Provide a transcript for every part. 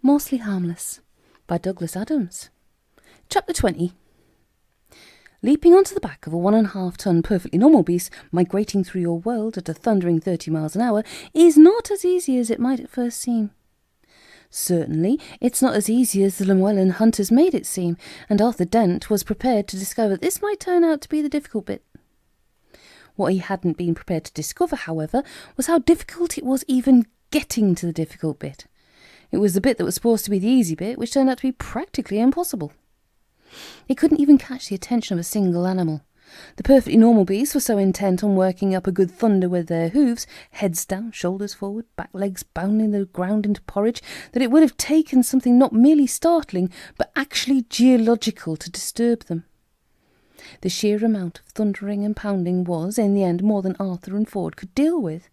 Mostly Harmless by Douglas Adams. Chapter 20. Leaping onto the back of a 1.5-ton perfectly normal beast migrating through your world at a thundering 30 miles an hour is not as easy as it might at first seem. Certainly, it's not as easy as the Llewellyn hunters made it seem, and Arthur Dent was prepared to discover this might turn out to be the difficult bit. What he hadn't been prepared to discover, however, was how difficult it was even getting to the difficult bit. It was the bit that was supposed to be the easy bit, which turned out to be practically impossible. It couldn't even catch the attention of a single animal. The perfectly normal beasts were so intent on working up a good thunder with their hooves, heads down, shoulders forward, back legs bounding the ground into porridge, that it would have taken something not merely startling, but actually geological to disturb them. The sheer amount of thundering and pounding was, in the end, more than Arthur and Ford could deal with.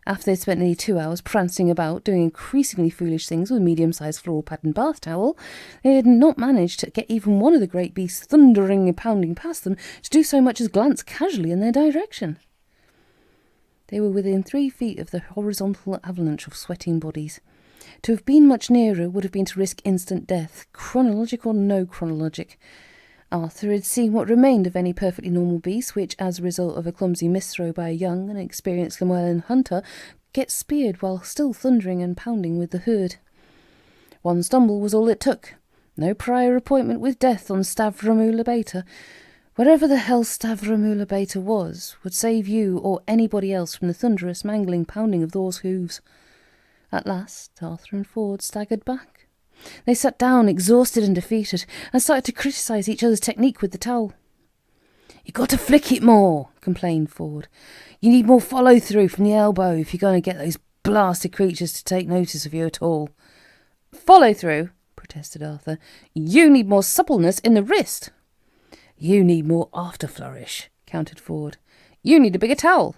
After they'd spent nearly 2 hours prancing about, doing increasingly foolish things with a medium-sized floral patterned bath towel, they had not managed to get even one of the great beasts thundering and pounding past them to do so much as glance casually in their direction. They were within 3 feet of the horizontal avalanche of sweating bodies. To have been much nearer would have been to risk instant death, chronologic or no chronologic. Arthur had seen what remained of any perfectly normal beast which, as a result of a clumsy misthrow by a young and experienced Llewellyn hunter, gets speared while still thundering and pounding with the herd. One stumble was all it took. No prior appointment with death on Stavramula Beta. Wherever the hell Stavramula Beta was, would save you or anybody else from the thunderous, mangling pounding of those hooves. At last, Arthur and Ford staggered back. They sat down, exhausted and defeated, and started to criticise each other's technique with the towel. "You got to flick it more," complained Ford. "You need more follow-through from the elbow if you're going to get those blasted creatures to take notice of you at all." "Follow-through?" protested Arthur. "You need more suppleness in the wrist." "You need more after-flourish," countered Ford. "You need a bigger towel."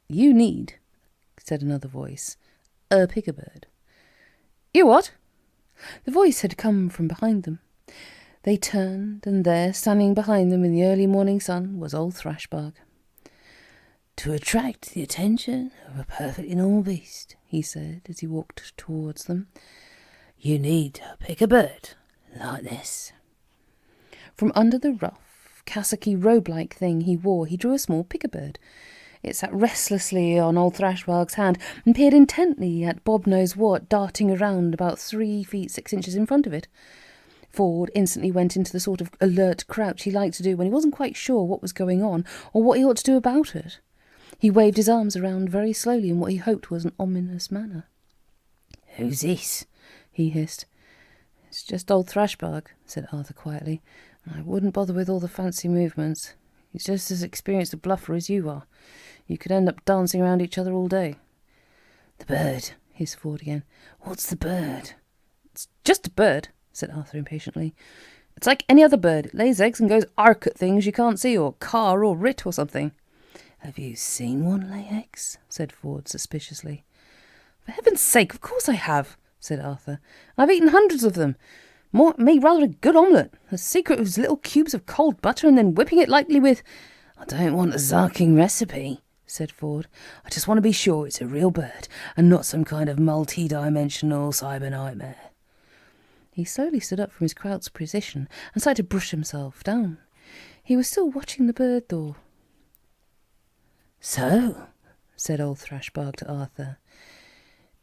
"You need," said another voice, "a pick-a-bird." "You what?" The voice had come from behind them. They turned, and there, standing behind them in the early morning sun, was old Thrashbog. "To attract the attention of a perfectly normal beast," he said, as he walked towards them, "you need to pick a bird like this." From under the rough, cassocky robe-like thing he wore, he drew a small pick-a-bird. It sat restlessly on old Thrashbog's hand and peered intently at Bob-knows-what darting around about 3 feet 6 inches in front of it. Ford instantly went into the sort of alert crouch he liked to do when he wasn't quite sure what was going on or what he ought to do about it. He waved his arms around very slowly in what he hoped was an ominous manner. "Who's this?" he hissed. "It's just old Thrashbog," said Arthur quietly. "I wouldn't bother with all the fancy movements. He's just as experienced a bluffer as you are. You could end up dancing around each other all day." "The bird," hissed Ford again. "What's the bird?" "It's just a bird," said Arthur impatiently. "It's like any other bird. It lays eggs and goes ark at things you can't see, or car or writ or something." "Have you seen one lay eggs?" said Ford suspiciously. "For heaven's sake, of course I have," said Arthur. "I've eaten hundreds of them. Made rather a good omelette. The secret was little cubes of cold butter and then whipping it lightly with—" "I don't want a zarking recipe," said Ford. "I just want to be sure it's a real bird and not some kind of multi-dimensional cyber nightmare." He slowly stood up from his crouched position and started to brush himself down. He was still watching the bird, though. "So," said old Thrashbog to Arthur,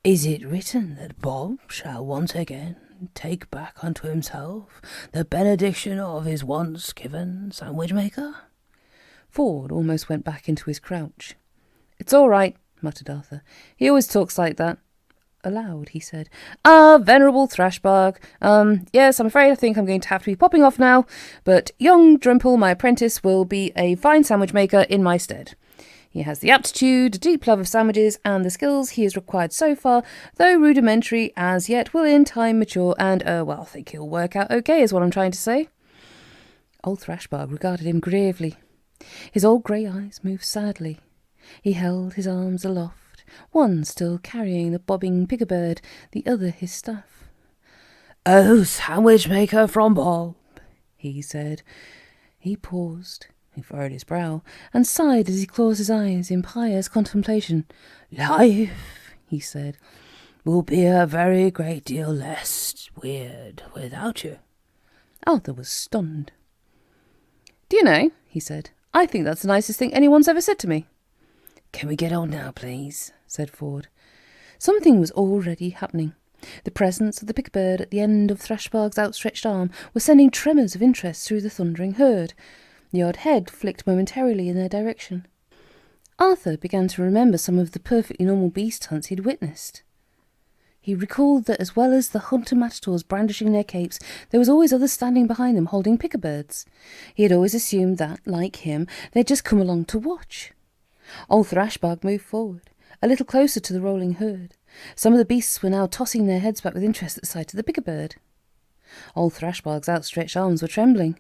"is it written that Bob shall once again take back unto himself the benediction of his once given sandwich-maker?" Ford almost went back into his crouch. "It's all right," muttered Arthur. "He always talks like that." Aloud, he said, Venerable Thrashbog, yes, I'm afraid I think I'm going to have to be popping off now, but young Drimple, my apprentice, will be a fine sandwich-maker in my stead. He has the aptitude, a deep love of sandwiches, and the skills he has required so far, though rudimentary as yet, will in time mature, and, I think he'll work out okay, is what I'm trying to say." Old Thrashbog regarded him gravely. His old grey eyes moved sadly. He held his arms aloft, one still carrying the bobbing pick-a-bird, the other his staff. "Oh, sandwich-maker from Bob," he said. He paused. He furrowed his brow, and sighed as he closed his eyes in pious contemplation. "Life," he said. will be a very great deal less weird without you." Arthur was stunned. "Do you know," he said, "I think that's the nicest thing anyone's ever said to me." "Can we get on now, please?" said Ford. Something was already happening. The presence of the pickabird at the end of Thrashbog's outstretched arm was sending tremors of interest through the thundering herd. The odd head flicked momentarily in their direction. Arthur began to remember some of the perfectly normal beast hunts he'd witnessed. He recalled that as well as the hunter matadors brandishing their capes, there was always others standing behind them holding pickabirds. He had always assumed that, like him, they'd just come along to watch. Old Thrashbog moved forward, a little closer to the rolling herd. Some of the beasts were now tossing their heads back with interest at the sight of the pickabird. Old Thrashbog's outstretched arms were trembling.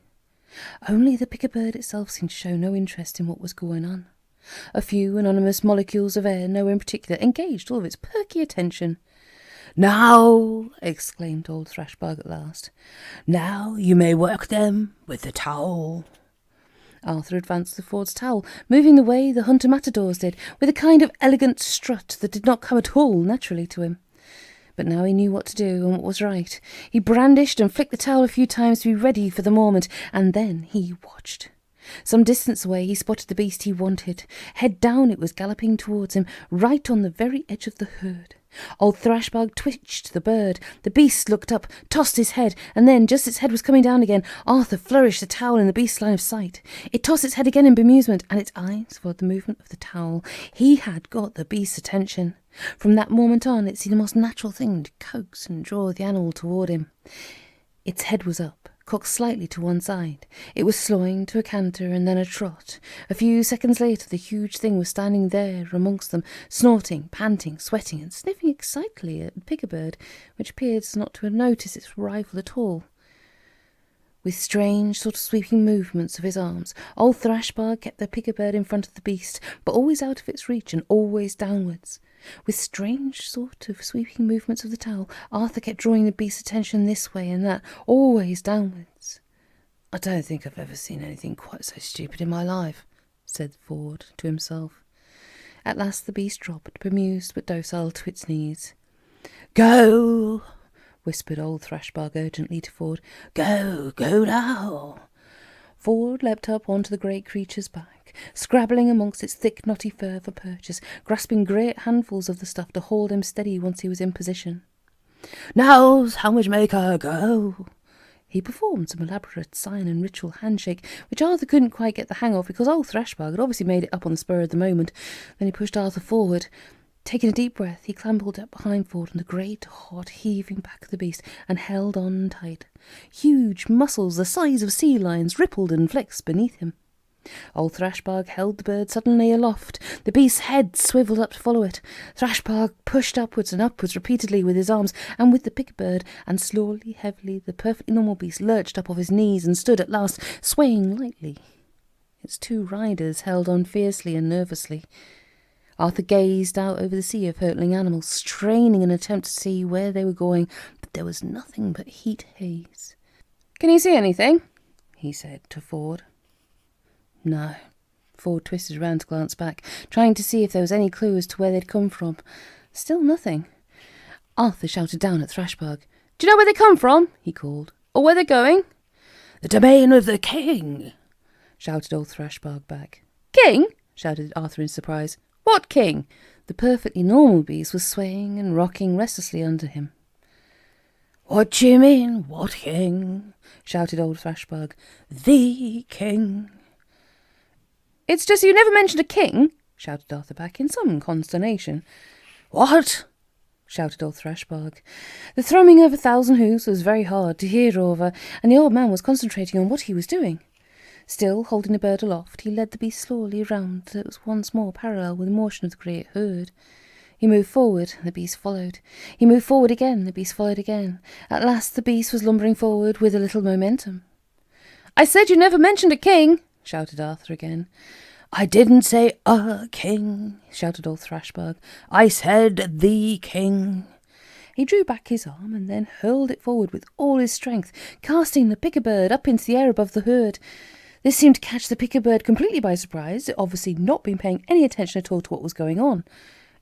Only the pickabird itself seemed to show no interest in what was going on. A few anonymous molecules of air, nowhere in particular, engaged all of its perky attention. "Now," exclaimed old Thrashbog at last, "now you may work them with the towel." Arthur advanced the Ford's towel, moving the way the hunter matadors did, with a kind of elegant strut that did not come at all naturally to him. But now he knew what to do and what was right. He brandished and flicked the towel a few times to be ready for the moment, and then he watched. Some distance away he spotted the beast he wanted. Head down it was galloping towards him, right on the very edge of the herd. Old Thrashbog twitched the bird. The beast looked up, tossed his head, and then, just as its head was coming down again, Arthur flourished the towel in the beast's line of sight. It tossed its head again in bemusement, and its eyes followed the movement of the towel. He had got the beast's attention. From that moment on, it seemed the most natural thing to coax and draw the animal toward him. Its head was up, cocked slightly to one side. It was slowing to a canter and then a trot. A few seconds later, the huge thing was standing there amongst them, snorting, panting, sweating, and sniffing excitedly at the pickabird, which appeared not to have noticed its rival at all. With strange sort of sweeping movements of his arms, old Thrashbog kept the pickabird in front of the beast, but always out of its reach and always downwards. With strange sort of sweeping movements of the towel, Arthur kept drawing the beast's attention this way and that, always downwards. "I don't think I've ever seen anything quite so stupid in my life," said Ford to himself. At last the beast dropped, bemused but docile, to its knees. "Go!" whispered old Thrashbog urgently to Ford. "Go now!" Ford leapt up onto the great creature's back, scrabbling amongst its thick, knotty fur for purchase, grasping great handfuls of the stuff to hold him steady once he was in position. "Now's how much make her go!" He performed some elaborate sign and ritual handshake, which Arthur couldn't quite get the hang of because old Thrashbog had obviously made it up on the spur of the moment. Then he pushed Arthur forward. Taking a deep breath, he clambered up behind Ford on the great, hot, heaving back of the beast and held on tight. Huge muscles the size of sea lions rippled and flexed beneath him. Old Thrashbog held the bird suddenly aloft. The beast's head swiveled up to follow it. Thrashbog pushed upwards and upwards repeatedly with his arms and with the pickabird, and slowly, heavily, the perfectly normal beast lurched up off his knees and stood at last, swaying lightly. Its two riders held on fiercely and nervously. Arthur gazed out over the sea of hurtling animals, straining an attempt to see where they were going, but there was nothing but heat haze. "Can you see anything?" he said to Ford. No. Ford twisted around to glance back, trying to see if there was any clue as to where they'd come from. Still nothing. Arthur shouted down at Thrashbog. "Do you know where they come from?" he called. "Or where they're going?" "The domain of the king," shouted old Thrashbog back. "King?" shouted Arthur in surprise. "What king?" The perfectly normal beast was swaying and rocking restlessly under him. "What do you mean, what king?" shouted old Thrashbog. "The king." "It's just you never mentioned a king," shouted Arthur back in some consternation. "What?" shouted old Thrashbog. The thrumming of 1,000 hoofs was very hard to hear over, and the old man was concentrating on what he was doing. Still holding the bird aloft, he led the beast slowly round till it was once more parallel with the motion of the great herd. He moved forward, the beast followed. He moved forward again, the beast followed again. At last the beast was lumbering forward with a little momentum. "I said you never mentioned a king," shouted Arthur again. "I didn't say a king," shouted old Thrashbog. "I said the king." He drew back his arm and then hurled it forward with all his strength, casting the pickabird up into the air above the herd. This seemed to catch the pickabird completely by surprise, it obviously not been paying any attention at all to what was going on.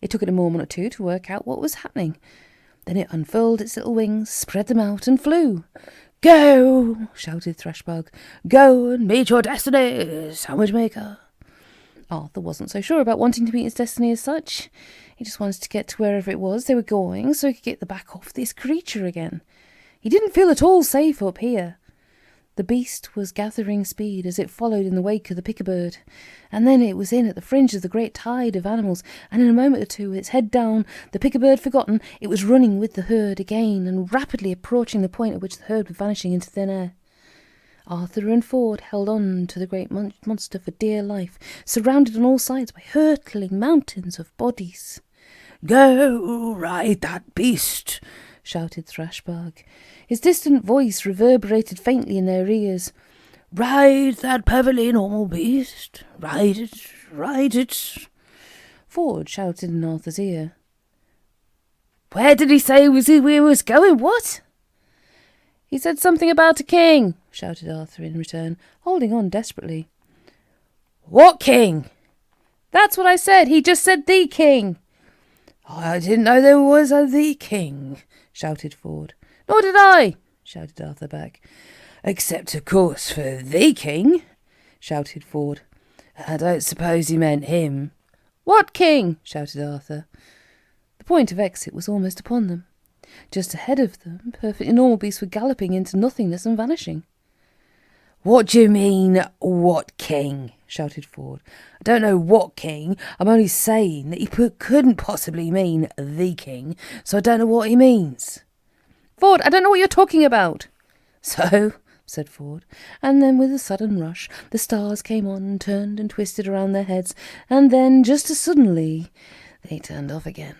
It took it a moment or two to work out what was happening. Then it unfurled its little wings, spread them out, and flew. "Go!" shouted Thrashbug. "Go and meet your destiny, sandwich maker." Arthur wasn't so sure about wanting to meet his destiny as such. He just wanted to get to wherever it was they were going so he could get the back off this creature again. He didn't feel at all safe up here. The beast was gathering speed as it followed in the wake of the picker-bird, and then it was in at the fringe of the great tide of animals, and in a moment or two, its head down, the picker-bird forgotten, it was running with the herd again and rapidly approaching the point at which the herd was vanishing into thin air. Arthur and Ford held on to the great monster for dear life, surrounded on all sides by hurtling mountains of bodies. "Go ride that beast," shouted Thrashbug. His distant voice reverberated faintly in their ears. "Ride that perfectly normal beast. Ride it, ride it." Ford shouted in Arthur's ear. "Where did he say we was going? What?" "He said something about a king," shouted Arthur in return, holding on desperately. "What king?" "That's what I said. He just said the king." "I didn't know there was a the king," shouted Ford. "Nor did I," shouted Arthur back. "Except, of course, for the king," shouted Ford. "I don't suppose he meant him." "What king?" shouted Arthur. The point of exit was almost upon them. Just ahead of them, perfectly normal beasts were galloping into nothingness and vanishing. "What do you mean, what king?" shouted Ford. "I don't know what king. I'm only saying that he couldn't possibly mean the king, so I don't know what he means." "Ford, I don't know what you're talking about." "So?" said Ford. And then with a sudden rush, the stars came on and turned and twisted around their heads, and then, just as suddenly, they turned off again.